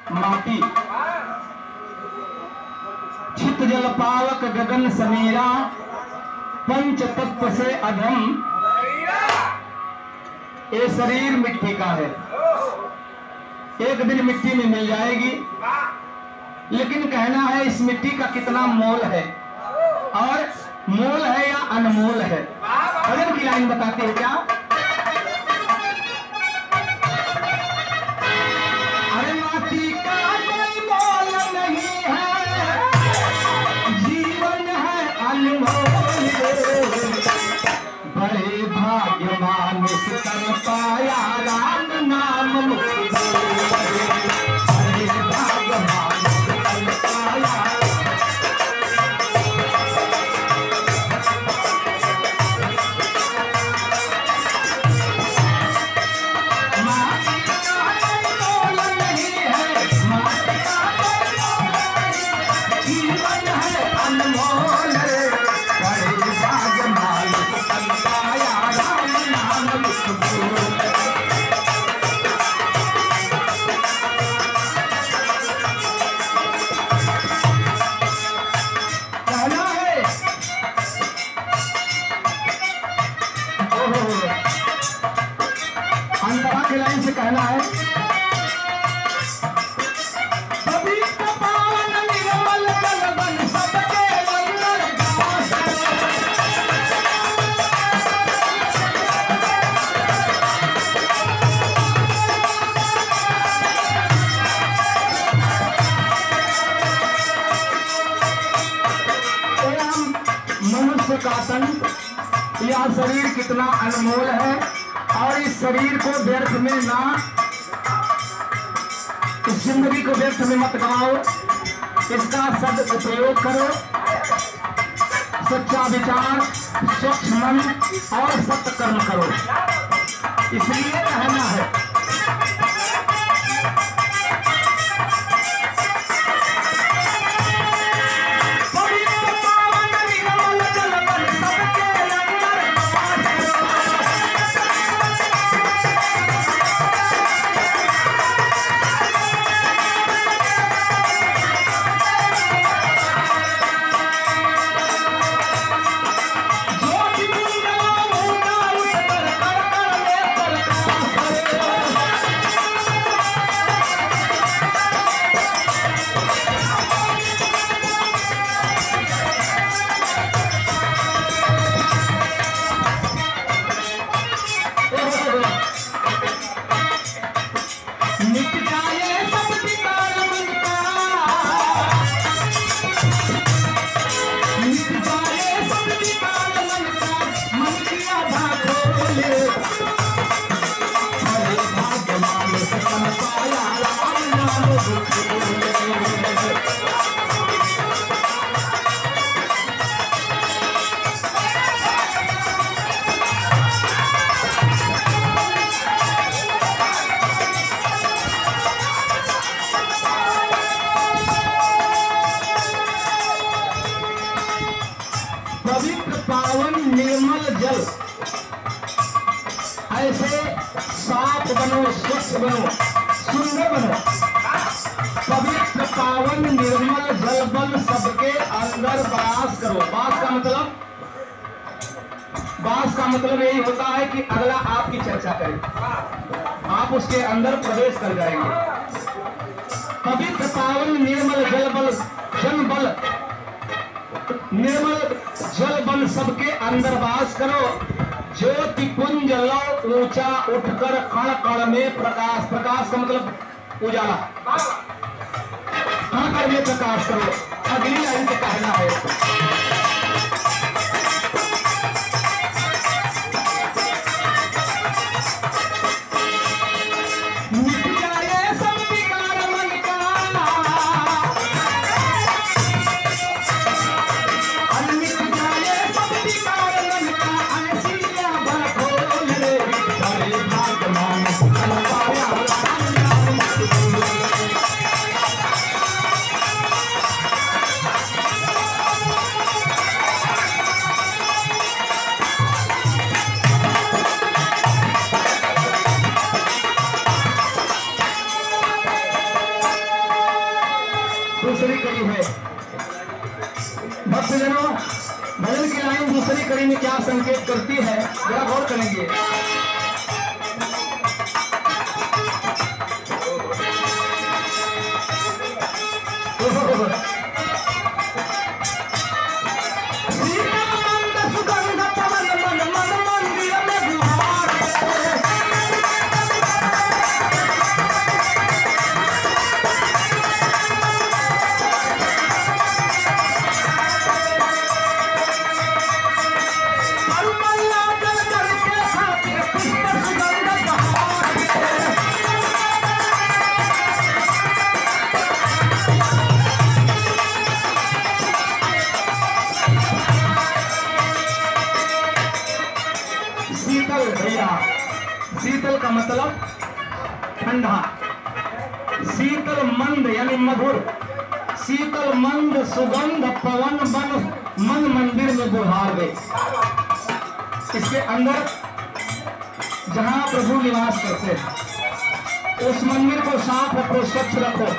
माटी, छित जल पावक गगन समीरा, पंच तत्व से अधम ये शरीर मिट्टी का है, एक दिन मिट्टी में मिल जाएगी। लेकिन कहना है इस मिट्टी का कितना मोल है, और मोल है या अनमोल है। भजन की लाइन बताते हैं क्या? अरे माटी का कोई मोल नहीं है, जीवन है अनमोल, बड़े भाग्यवान से कर पाया राम नाम मुक्ति, बड़े भाग्यवान से कर पाया। कहना है पवित्र पावन निर्मल जल बन सबके अंदर वास मनुष्य का तन या शरीर कितना अनमोल है, और इस शरीर को व्यर्थ में ना, इस जिंदगी को व्यर्थ में मत गवाओ, इसका सदुपयोग करो। सच्चा विचार, स्वच्छ मन और सत्य कर्म करो, इसलिए कहना है। पवित्र पावन निर्मल जल, ऐसे साफ बनो, स्वच्छ बनो, सुंदर बनो। पवित्र पावन निर्मल जल बन सबके अंदर वास करो। वास का मतलब यही होता है कि अगला आपकी चर्चा करे, आप उसके अंदर प्रवेश कर जाएंगे। पवित्र पावन निर्मल जल बल, जल बल निर्मल जल बन सबके अंदर वास करो। ज्योति पुंज लो ऊंचा उठकर कण कण में प्रकाश। प्रकाश का मतलब उजाला, कण कण में प्रकाश करो। अगली लाइन से कहना है दूसरी कड़ी है। भक्तजनों, भजन की लाइन दूसरी कड़ी में क्या संकेत करती है, जरा गौर करेंगे। शीतल भैया, शीतल का मतलब ठंडा, शीतल मंद यानी मधुर, शीतल मंद सुगंध पवन बन मन मंदिर में बुहार दे। इसके अंदर जहां प्रभु निवास करते हैं उस मंदिर को साफ रखो, स्वच्छ रखो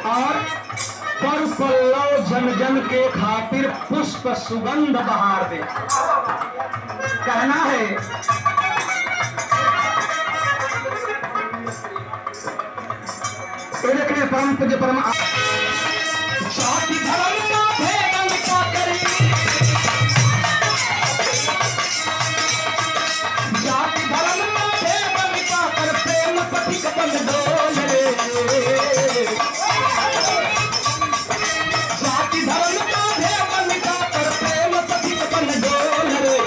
और पर पल्लव जन जन के खातिर पुष्प सुगंध बहार दे। कहना है देखने परम पूज्य परम जाति धर्म का भेद मिटा करी, जाति धर्म का भेद मिटा कर प्रेम पथिक बन डोले, जाति धर्म का भेद मिटा कर प्रेम पथिक बन डोले।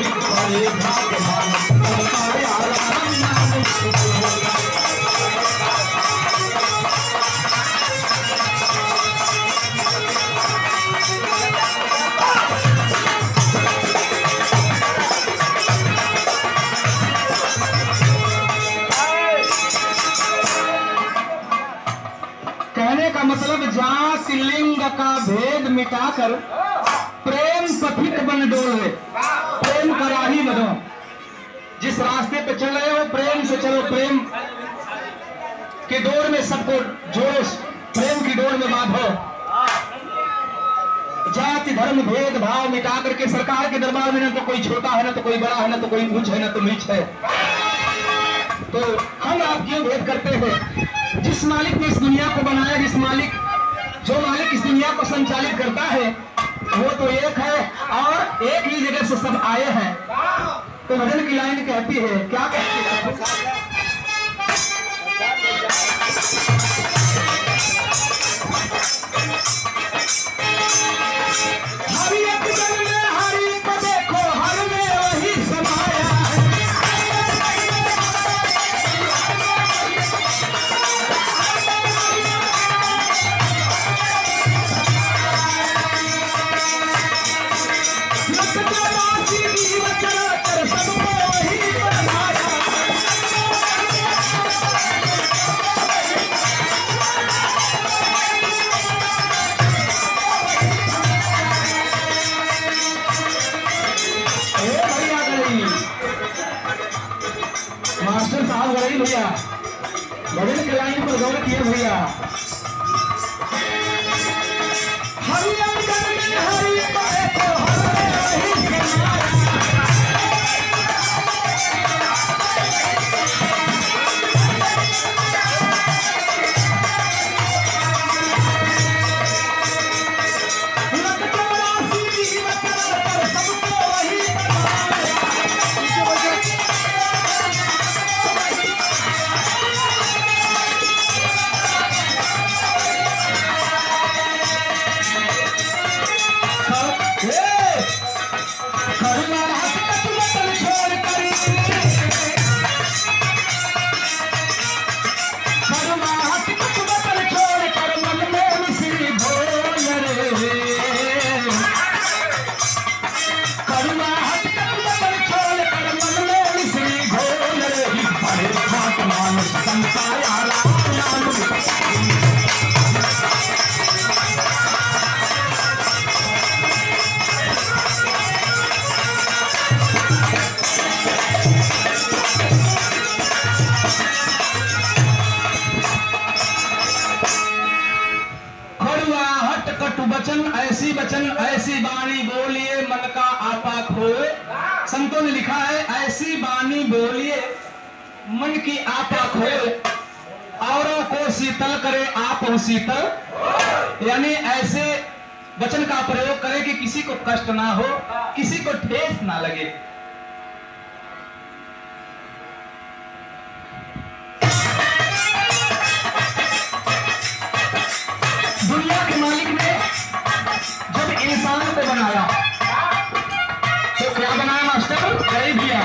कहने का मतलब जाति लिंग का भेद मिटाकर प्रेम पथिक बन डोले, प्रेम का राही बनो। जिस रास्ते पे चल रहे हो प्रेम से चलो, प्रेम की डोर में सबको जोड़ो, प्रेम की डोर में बांधो। जाति धर्म भेद भाव मिटा करके सरकार के दरबार में न तो कोई छोटा है, न तो कोई बड़ा है, न तो कोई ऊंच है, न तो नीच है। तो हम आप क्यों भेद करते हैं? जिस मालिक ने इस दुनिया को बनाया, जिस मालिक जो मालिक इस दुनिया को संचालित करता है वो तो एक है और एक ही जगह से सब आए हैं। तो भजन की लाइन कहती है, क्या कहती है? हरि एक जन में हरि को देखो, हर में वही समाया है। मास्टर साहब गई भैया, भजन की लाइन पर गौर किए भैया। हरि अंगन में हरि पाए तो कटु बचन ऐसी वाणी बोलिए मन का आपा खोए। संतों ने लिखा है ऐसी वाणी बोलिए मन की आपा खोए, औरों को शीतल करे आप हो शीतल। यानी ऐसे वचन का प्रयोग करें कि किसी को कष्ट ना हो, किसी को ठेस ना लगे। दुनिया के मालिक ने जब इंसान को बनाया तो क्या बनाया मास्टर? कही दिया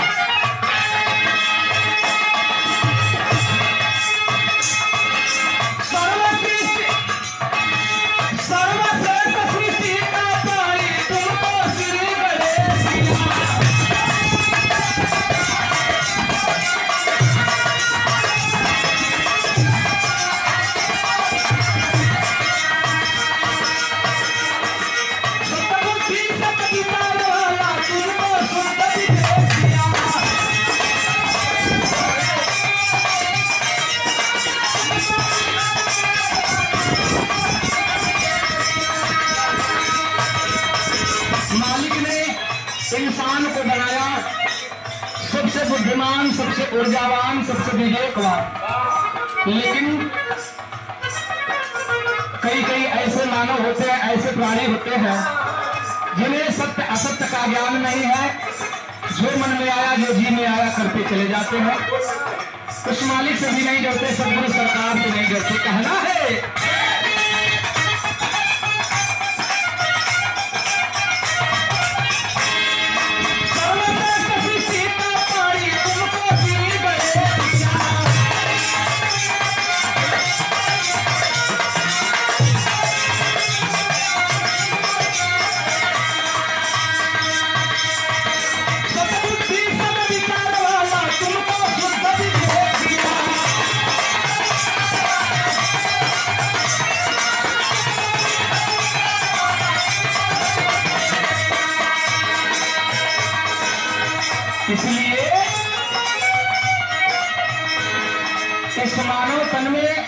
इंसान को बनाया सबसे बुद्धिमान, सबसे ऊर्जावान, सबसे विवेकवान। लेकिन कई ऐसे मानव होते हैं, ऐसे प्राणी होते हैं जिन्हें सत्य असत्य का ज्ञान नहीं है, जो मन में आया जो जी में आया करते चले जाते हैं। कुछ मालिक से भी नहीं डरते, सदगुरु सरकार से नहीं डरते। कहना है इसलिए इस मानव तन में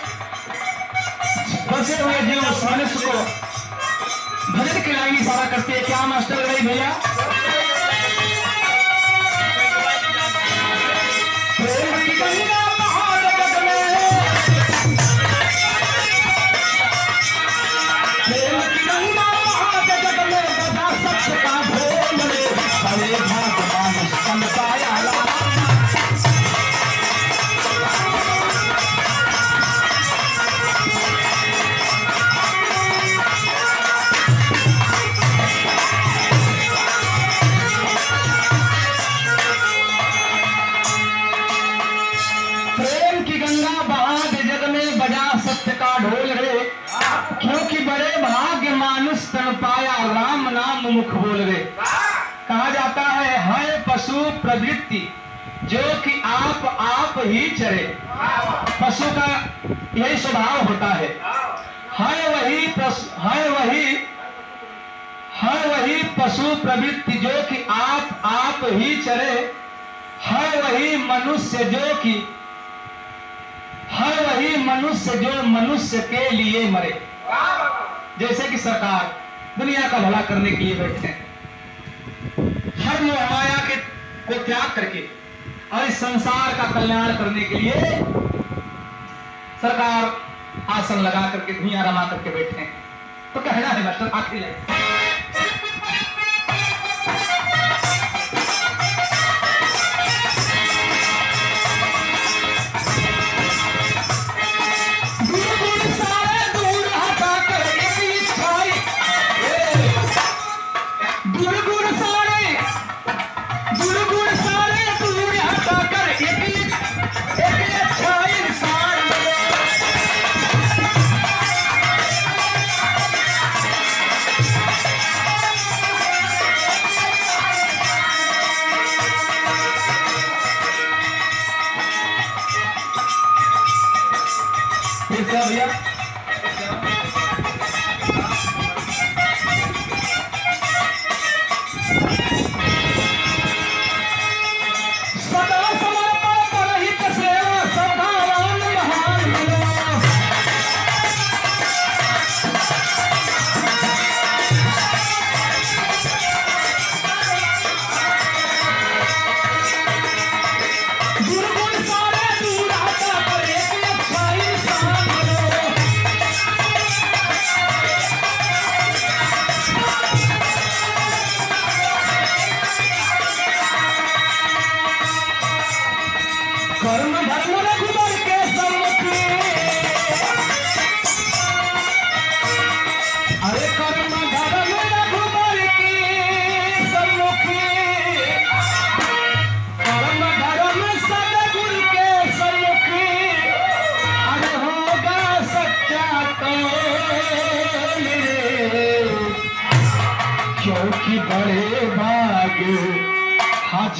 बसे हुए जीव मनुष्य को भजन के लाइन इशारा करते हैं। क्या मास्टर भाई भैया? प्रेम की गंगा महाजगत में, प्रेम की गंगा महाजगत में बजा सत्य का ढोल रे, हरे भगवान संताया सत्य का ढोल रे, क्योंकि बड़े भाग्य मानुष तन पाया राम नाम मुख बोल रे। कहा जाता है पशु प्रवृत्ति जो कि आप ही चरे। पशु का यही स्वभाव होता है। वही पशु प्रवृत्ति जो कि आप ही चरे, वही मनुष्य जो मनुष्य के लिए मरे। जैसे कि सरकार दुनिया का भला करने के लिए बैठे हैं, हर मोह माया को त्याग करके और इस संसार का कल्याण करने के लिए सरकार आसन लगा करके दुनिया रमा करके बैठे हैं। तो कहना है मास्टर आखिर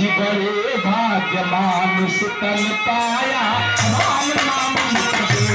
बड़े भाग्य मानुष तन पाया, राम नाम